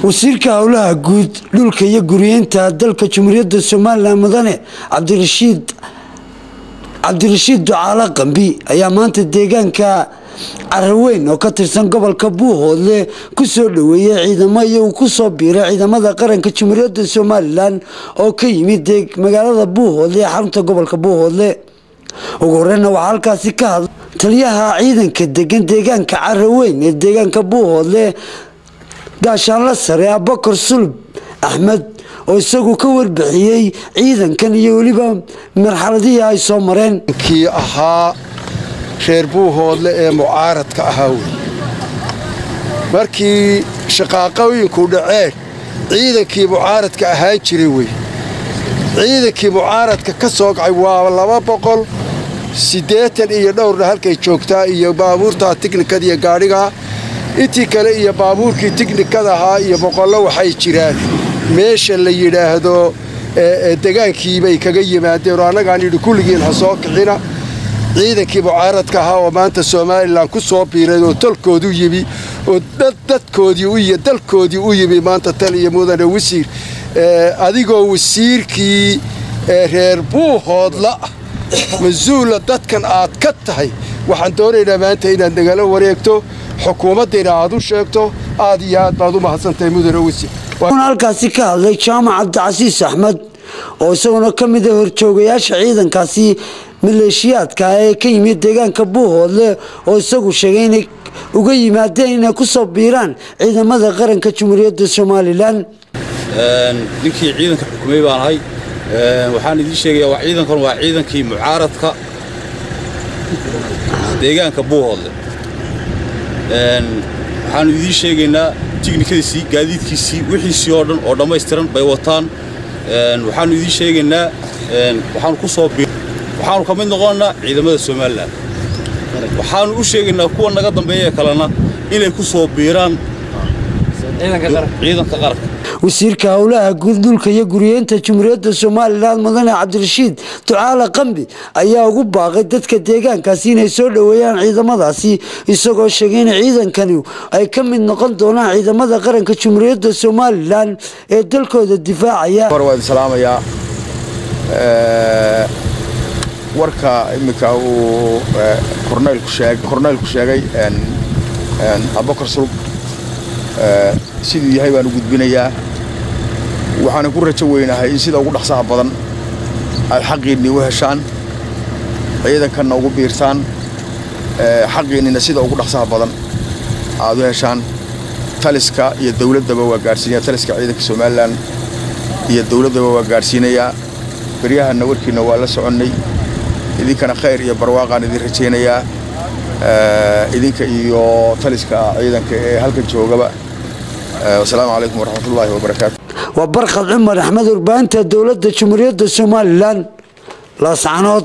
wasiirka howlaha guud dhulka iyo guriyeynta dalka Jamhuuriyadda Soomaaliland mudane Cabdirashiid Ducaale Qambi ayaa maanta deegaanka Caraweyn oo ka tirsan gobolka Buuhoodle ku soo dhaweeyay ciidamo iyo ku soo biiray ciidamada qaranka Jamhuuriyadda Soomaaliland oo ka yimid magaalada Buuhoodle xarunta gobolka Buuhoodle ugu horreyn waxa halkaasi ka hadlay taliyaha ciidanka deegaanka Caraweyn ee deegaanka Buuhoodle gaashaanle sare Abubakar Sulub Axmed oo isagu ka warbixiyay ciidankan iyo waliba marxaladii ay soo mareen kii ahaa reer Buuhoodle ee mucaaradka ahaa markii shaqaaqooyinku dhaceen ciidankii mucaaradka ahaa jiray ciidankii mucaaradka ka soo gacay waa 280 iyo dhowr halkay joogtaa iyo baabuurta tiknikada iyo gaariga intii kale iyo baabuurkii tiknikada ahaa iyo boqollo waxay jiraan meesha la yiraahdo degaankii bay kaga yimaadeen anagaan yiri kulligiin ha soo kixina ciidankii mucaaradka ahaa oo maanta Soomaaliland ku soo biiray oo talkoodu yimi oo dadkoodii iyo dalkoodii u yimi maanta taliya mudane wasiir adigoo wasiirkii reer Buuhoodle masuula dadkan aad ka tahay waxaan doonaynaa maanta inaad nagala wareegto xukuumaddeena aad u sheegto aad iyo aad baad u mahadsantahay mudane wasiir halkaasi ka hadlay Jaamac Cabdicasiis Axmed oo isaguna ka mid ah horjoogayaasha ciidankaasi maleeshiyaadka ee ka yimid deegaanka Buuhoodle oo isagu sheegay inay uga yimaadeen inay ku soo biiraan ciidamada qaranka Jamhuuriyadda Soomaaliland ninkii ciidanka xukuumay baan ahay waxaan idin sheegayaa waa ciidankan waa ciidankii mucaaradka deegaanka Buuhoodle waxaan idin sheegaynaa tiknikadiisii gaadiidkiisii wixiisii oo dhan oo dhameystiran bay wataan waxaan idin sheegaynaa waxaan ku soo waxaan ka mid noqonnaa ciidamada Soomaaliland waxaan u sheegaynaa kuwa naga dambeeya kalena inay ku soo biiraan ciidanka qaranka wasiirka howlaha guud dhulka iyo guriyeynta Jamhuuriyadda Soomaaliland mudane Cabdirashiid Ducaale Qambi ayaa ugu baaqay dadka deegaankaasi inay soo dhaweeyaan ciidamadaasi isagoo sheegay in ciidankani ay ka mid noqon doonaan ciidamada qaranka Jamhuuriyadda Soomaaliland ee dalkooda difaacaya warwad salaamaya warka imika uu korneelku sheegay Abubakar Sulub sidii yahay baan u gudbinayaa waxaan ku rajo weynahay in sida ugu dhaxsaha badan ay xaqiinni u heshaan ciidankan ugu biirtaan xaqiinina sida ugu dhaxsaha badan aad u heshaan taliska iyo dawladaba waa gaarsiinaya taliska ciidanka Soomaaliland iyo dawladaba waa gaarsiinaya bariyahana warkiina waa la soconay idinkana khayr iyo barwaaqaan idin rajaynayaa idinka iyo taliska ciidanka ee halka joogaba والسلام عليكم ورحمة الله وبركاته وبرخ عمر أحمد البانت دولة جمهورية الصوماليلاند لا سعنود